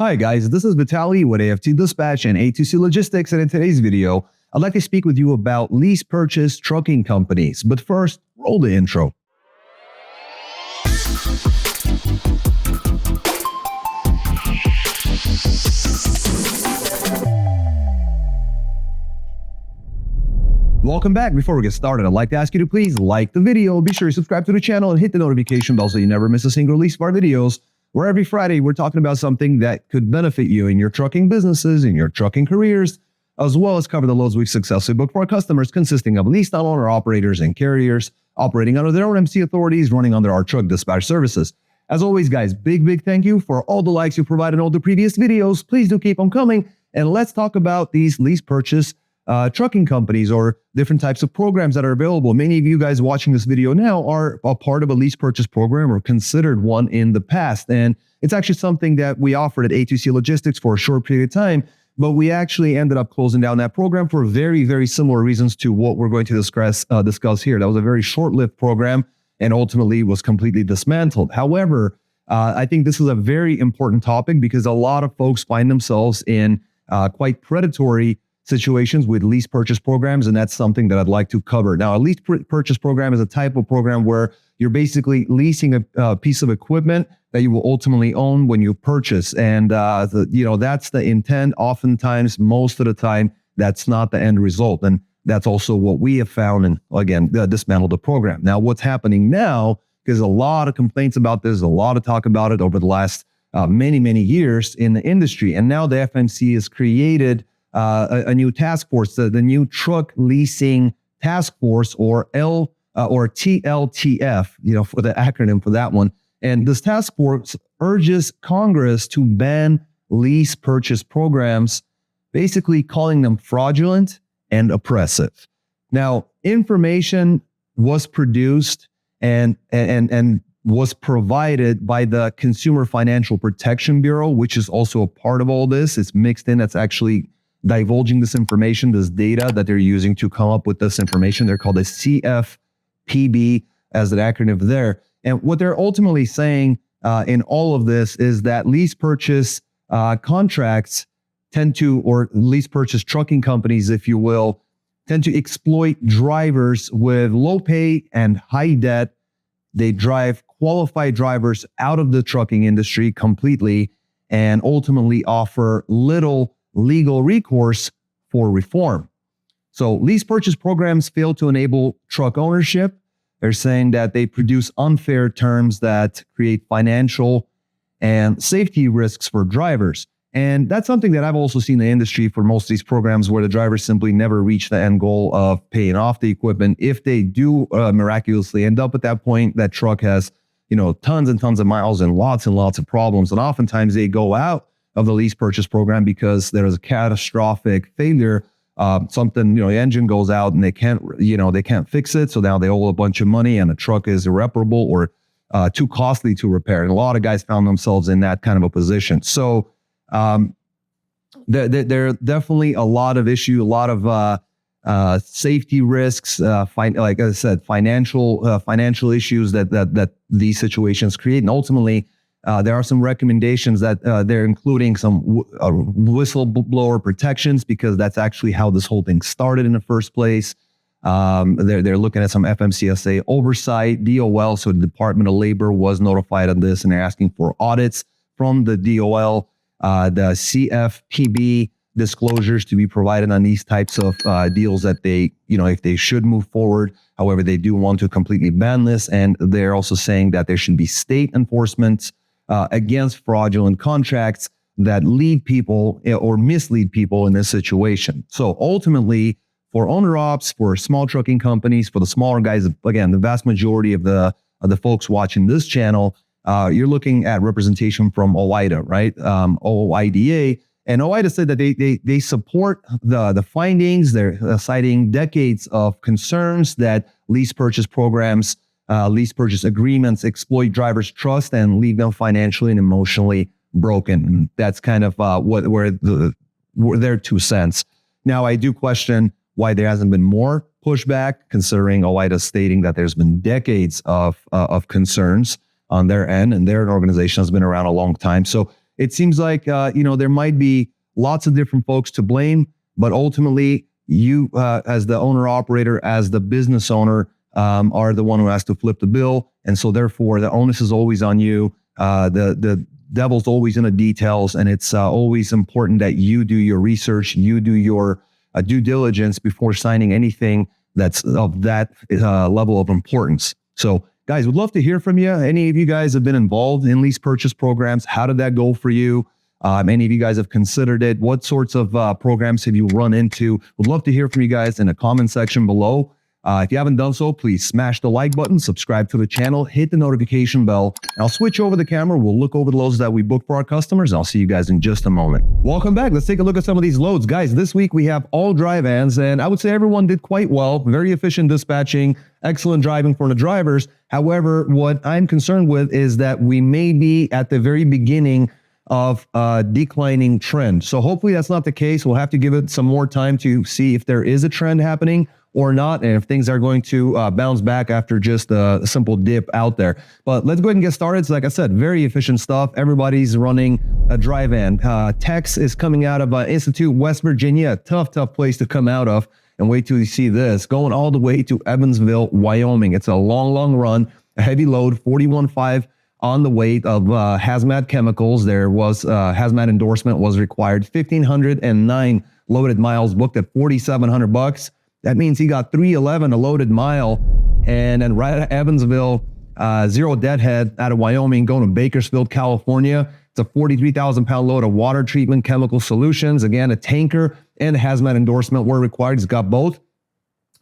Hi guys, this is Vitaly with AFT Dispatch and A2C Logistics, and in today's video, I'd like to speak with you about lease purchase trucking companies. But first, roll the intro. Welcome back. Before we get started, I'd like to ask you to please like the video, be sure you subscribe to the channel and hit the notification bell so you never miss a single release of our videos, where every Friday we're talking about something that could benefit you in your trucking businesses, in your trucking careers, as well as cover the loads we've successfully booked for our customers, consisting of leased owner operators and carriers operating under their own MC authorities, running under our truck dispatch services. As always, guys, big thank you for all the likes you provided in all the previous videos. Please do keep them coming, and let's talk about these lease purchase trucking companies or different types of programs that are available. Many of you guys watching this video now are a part of a lease purchase program or considered one in the past. And it's actually something that we offered at A2C Logistics for a short period of time, but we actually ended up closing down that program for very similar reasons to what we're going to discuss here. That was a very short-lived program and ultimately was completely dismantled. However, I think this is a very important topic because a lot of folks find themselves in quite predatory situations with lease purchase programs, and that's something that I'd like to cover. Now, a lease purchase program is a type of program where you're basically leasing a piece of equipment that you will ultimately own when you purchase, and that's the intent. Oftentimes, most of the time, that's not the end result, and that's also what we have found, and again, dismantled the program. Now, what's happening now, because a lot of complaints about this, a lot of talk about it over the last many years in the industry, and now the FMC has created a new task force, the new Truck Leasing Task Force, or TLTF, for the acronym for that one. And this task force urges Congress to ban lease purchase programs, basically calling them fraudulent and oppressive. Now, information was produced and was provided by the Consumer Financial Protection Bureau, which is also a part of all this. It's mixed in. That's actually divulging this information, this data that they're using to come up with this information. They're called a CFPB as an acronym there. And what they're ultimately saying in all of this is that lease purchase contracts tend to, or lease purchase trucking companies, if you will, tend to exploit drivers with low pay and high debt. They drive qualified drivers out of the trucking industry completely and ultimately offer little legal recourse for reform. So lease purchase programs fail to enable truck ownership. They're saying that they produce unfair terms that create financial and safety risks for drivers. And that's something that I've also seen in the industry for most of these programs, where the drivers simply never reach the end goal of paying off the equipment. If they do miraculously end up at that point, that truck has tons and tons of miles and lots of problems. And oftentimes they go out of the lease purchase program because there is a catastrophic failure. The engine goes out and they can't fix it. So now they owe a bunch of money and the truck is irreparable or too costly to repair. And a lot of guys found themselves in that kind of a position. So there are definitely a lot of issues, a lot of safety risks, like I said, financial issues that these situations create. And ultimately, there are some recommendations that they're including some whistleblower protections, because that's actually how this whole thing started in the first place. They're looking at some FMCSA oversight, DOL. So the Department of Labor was notified of this, and they're asking for audits from the DOL, the CFPB disclosures to be provided on these types of deals that they, if they should move forward. However, they do want to completely ban this, and they're also saying that there should be state enforcement against fraudulent contracts that lead people or mislead people in this situation. So ultimately, for owner ops, for small trucking companies, for the smaller guys, again, the vast majority of the folks watching this channel, you're looking at representation from OOIDA, right? OOIDA. And OOIDA said that they support the findings. They're citing decades of concerns that lease purchase programs, lease purchase agreements exploit drivers' trust and leave them financially and emotionally broken. And that's kind of where their 2 cents. Now, I do question why there hasn't been more pushback, considering OOIDA stating that there's been decades of concerns on their end, and their organization has been around a long time. So it seems like, there might be lots of different folks to blame, but ultimately you, as the owner operator, as the business owner, are the one who has to flip the bill. And so therefore the onus is always on you. The devil's always in the details, and it's always important that you do your research, you do your due diligence before signing anything that's of that level of importance. So guys, would love to hear from you. Any of you guys have been involved in lease purchase programs? How did that go for you? Any of you guys have considered it? What sorts of programs have you run into? Would love to hear from you guys in the comment section below. If you haven't done so, please smash the like button, subscribe to the channel, hit the notification bell, and I'll switch over the camera. We'll look over the loads that we book for our customers. I'll see you guys in just a moment. Welcome back. Let's take a look at some of these loads. Guys, this week we have all dry vans, and I would say everyone did quite well. Very efficient dispatching, excellent driving for the drivers. However, what I'm concerned with is that we may be at the very beginning of a declining trend. So hopefully that's not the case. We'll have to give it some more time to see if there is a trend happening or not, and if things are going to bounce back after just a simple dip out there. But let's go ahead and get started. So like I said, very efficient stuff. Everybody's running a dry van. Tex is coming out of Institute, West Virginia. Tough place to come out of. And wait till you see this. Going all the way to Evansville, Wyoming. It's a long run, a heavy load, 41.5 on the weight of hazmat chemicals. There was hazmat endorsement was required. 1,509 loaded miles booked at $4,700. That means he got $311 a loaded mile. And then right at Evansville, zero deadhead out of Wyoming, going to Bakersfield, California. It's a 43,000 pound load of water treatment chemical solutions. Again, a tanker and a hazmat endorsement were required. He's got both.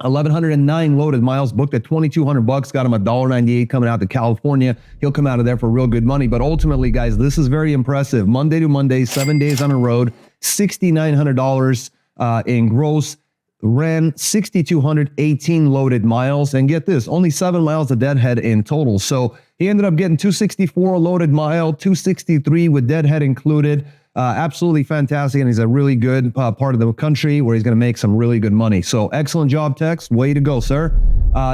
1,109 loaded miles booked at $2,200. Got him $1.98 coming out to California. He'll come out of there for real good money. But ultimately, guys, this is very impressive. Monday to Monday, 7 days on the road, $6,900 in gross. Ran 6,218 loaded miles, and get this, only 7 miles of deadhead in total. So he ended up getting 264 a loaded mile, 263 with deadhead included. Absolutely fantastic, and he's a really good part of the country where he's going to make some really good money. So excellent job, Tex. Way to go, sir.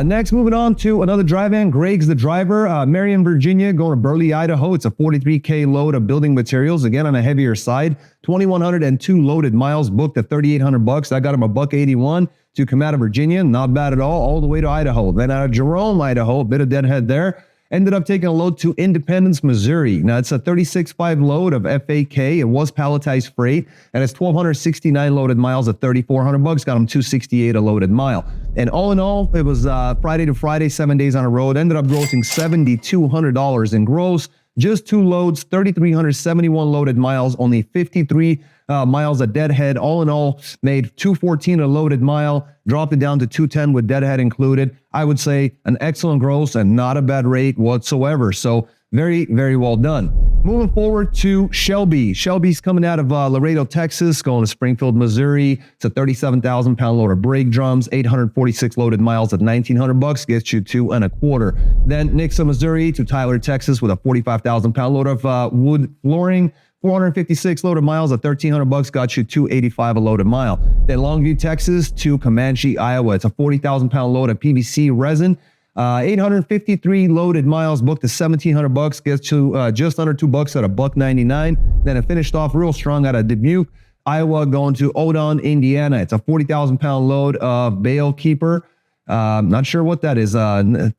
Next, moving on to another dry van. Greg's the driver. Marion, Virginia, going to Burley, Idaho. It's a 43K load of building materials, again on a heavier side. 2,102 loaded miles booked at $3,800. That got him $1.81 to come out of Virginia. Not bad at all the way to Idaho. Then out of Jerome, Idaho, a bit of deadhead there. Ended up taking a load to Independence, Missouri. Now, it's a 36.5 load of FAK. It was palletized freight, and it's 1,269 loaded miles at $3,400. Got him $268 a loaded mile. And all in all, it was Friday to Friday, 7 days on the road. Ended up grossing $7,200 in gross. Just 2 loads, 3,371 loaded miles, only 53 miles of deadhead. All in all, made $214 a loaded mile, dropped it down to $210 with deadhead included. I would say an excellent gross and not a bad rate whatsoever. So very well done. Moving forward to Shelby. Shelby's coming out of Laredo, Texas, going to Springfield, Missouri. It's a 37,000 pound load of brake drums, 846 loaded miles at $1,900, gets you $2.25. Then Nixa, Missouri to Tyler, Texas with a 45,000 pound load of wood flooring. 456 loaded miles at $1,300, got you $285 a loaded mile. Then Longview, Texas to Comanche, Iowa. It's a 40,000 pound load of PVC resin. 853 loaded miles booked to $1,700, gets you just under $2 at $1.99. Then it finished off real strong out of Dubuque, Iowa, going to Odon, Indiana. It's a 40,000 pound load of bale keeper. Not sure what that is.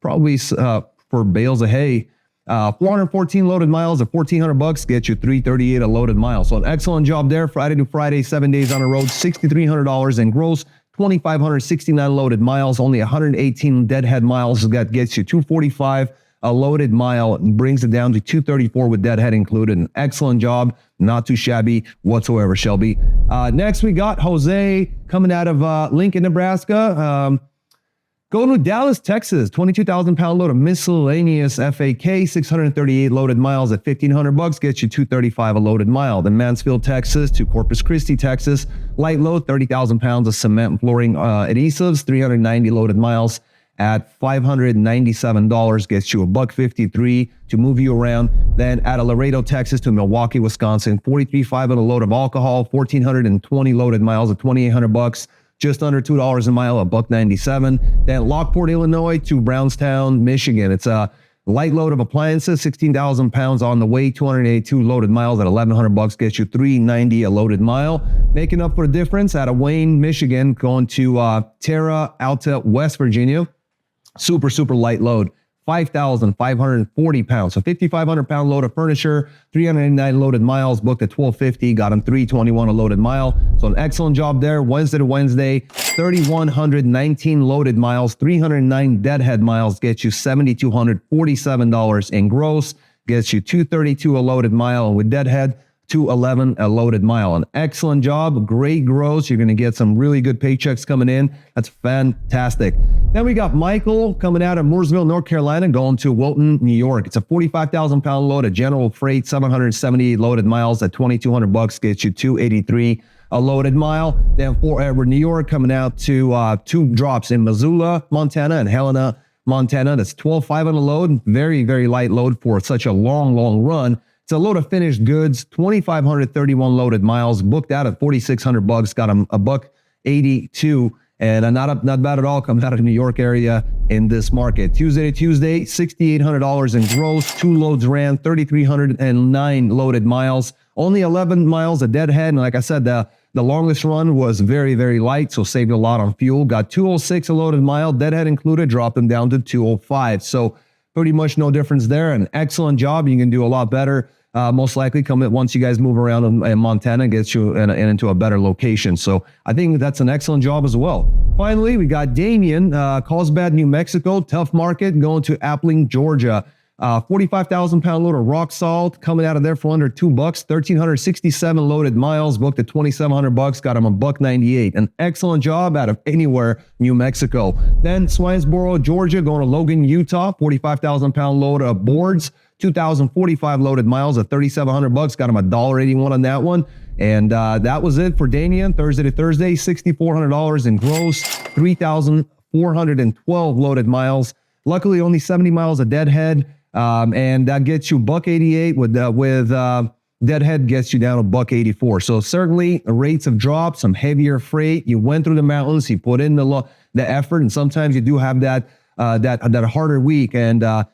Probably for bales of hay. 414 loaded miles at $1,400, get you $338 a loaded mile. So an excellent job there. Friday to Friday, 7 days on the road, $6,300 in gross, 2,569 loaded miles, only 118 deadhead miles. That gets you $245 a loaded mile, and brings it down to $234 with deadhead included. An excellent job, not too shabby whatsoever, Shelby. Next, we got Jose coming out of Lincoln, Nebraska. Going to Dallas, Texas, 22,000 pound load of miscellaneous FAK, 638 loaded miles at $1,500, gets you $235 a loaded mile. Then Mansfield, Texas to Corpus Christi, Texas, light load, 30,000 pounds of cement and flooring adhesives, 390 loaded miles at $597, gets you $1.53 to move you around. Then out of Laredo, Texas to Milwaukee, Wisconsin, 43.5 on a load of alcohol, 1,420 loaded miles at $2,800. Just under $2 a mile, $1.97. Then Lockport, Illinois to Brownstown, Michigan. It's a Light load of appliances, 16,000 pounds on the way, 282 loaded miles at $1,100 gets you $390 a loaded mile. Making up for the difference out of Wayne, Michigan, going to Terra Alta, West Virginia. Super, super light load. 5,540 pounds. So 5,500 pound load of furniture, 389 loaded miles, booked at $1,250, got him $321 a loaded mile. So an excellent job there. Wednesday to Wednesday, 3,119 loaded miles, 309 deadhead miles, gets you $7,247 in gross, gets you $232 a loaded mile, and with deadhead, $211 a loaded mile. An excellent job, great gross. You're going to get some really good paychecks coming in. That's fantastic. Then we got Michael coming out of Mooresville, North Carolina, going to Wilton, New York. It's a 45,000 pound load of general freight, 778 loaded miles at $2,200 gets you $283 a loaded mile. Then for Edward, New York, coming out to two drops in Missoula, Montana, and Helena, Montana. That's $12,500 on a load. Very, very light load for such a long, long run. It's a load of finished goods, 2,531 loaded miles, booked out at $4,600, got him $1.82, and not bad at all. Comes out of the New York area in this market. Tuesday to Tuesday, $6,800 in gross. 2 loads ran, 3,309 loaded miles, only 11 miles a deadhead. And like I said, the longest run was very, very light, so saved a lot on fuel. Got 206 a loaded mile, deadhead included, dropped them down to 205. So pretty much no difference there. An excellent job. You can do a lot better. Most likely once you guys move around in Montana, gets you into a better location. So I think that's an excellent job as well. Finally, we got Damian, Carlsbad, New Mexico, tough market, going to Appling, Georgia. 45,000 pound load of rock salt coming out of there for under $2, 1,367 loaded miles, booked at $2,700, got him $1.98. An excellent job out of anywhere, New Mexico. Then Swinesboro, Georgia, going to Logan, Utah, 45,000 pound load of boards, 2,045 loaded miles at $3,700, got him $1.81 on that one. And that was it for Damian. Thursday to Thursday, $6,400 in gross, 3,412 loaded miles. Luckily, only 70 miles of deadhead. And that gets you $1.88 with deadhead gets you down to $1.84. So certainly rates have dropped, some heavier freight. You went through the mountains, you put in the effort, and sometimes you do have that harder week. And I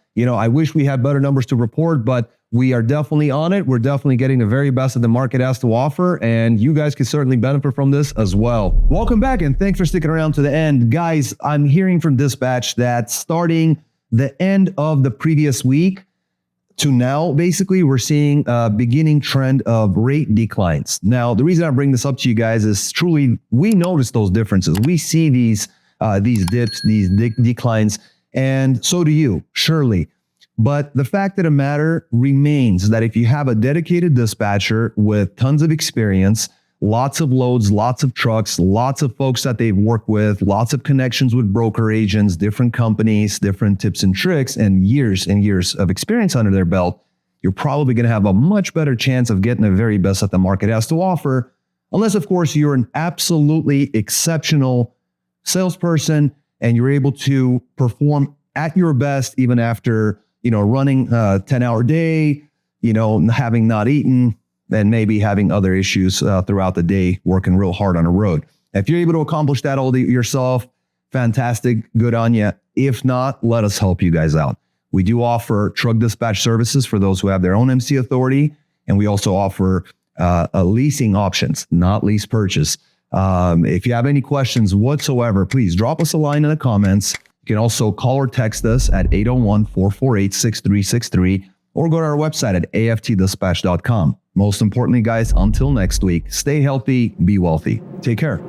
wish we had better numbers to report, but we are definitely on it. We're definitely getting the very best that the market has to offer, and you guys can certainly benefit from this as well. Welcome back, and thanks for sticking around to the end. Guys, I'm hearing from dispatch that starting the end of the previous week to now, basically, we're seeing a beginning trend of rate declines. Now, the reason I bring this up to you guys is truly, we notice those differences. We see these dips, these declines, and so do you, surely. But the fact of the matter remains that if you have a dedicated dispatcher with tons of experience, lots of loads, lots of trucks, lots of folks that they've worked with, lots of connections with broker agents, different companies, different tips and tricks, and years of experience under their belt, you're probably going to have a much better chance of getting the very best that the market has to offer. Unless, of course, you're an absolutely exceptional salesperson and you're able to perform at your best even after running a 10-hour day, having not eaten, and maybe having other issues throughout the day, working real hard on the road. If you're able to accomplish that all yourself, fantastic, good on you. If not, let us help you guys out. We do offer truck dispatch services for those who have their own MC authority, and we also offer leasing options, not lease purchase. If you have any questions whatsoever, please drop us a line in the comments. You can also call or text us at 801-448-6363 or go to our website at aftdispatch.com. Most importantly, guys, until next week, stay healthy, be wealthy. Take care.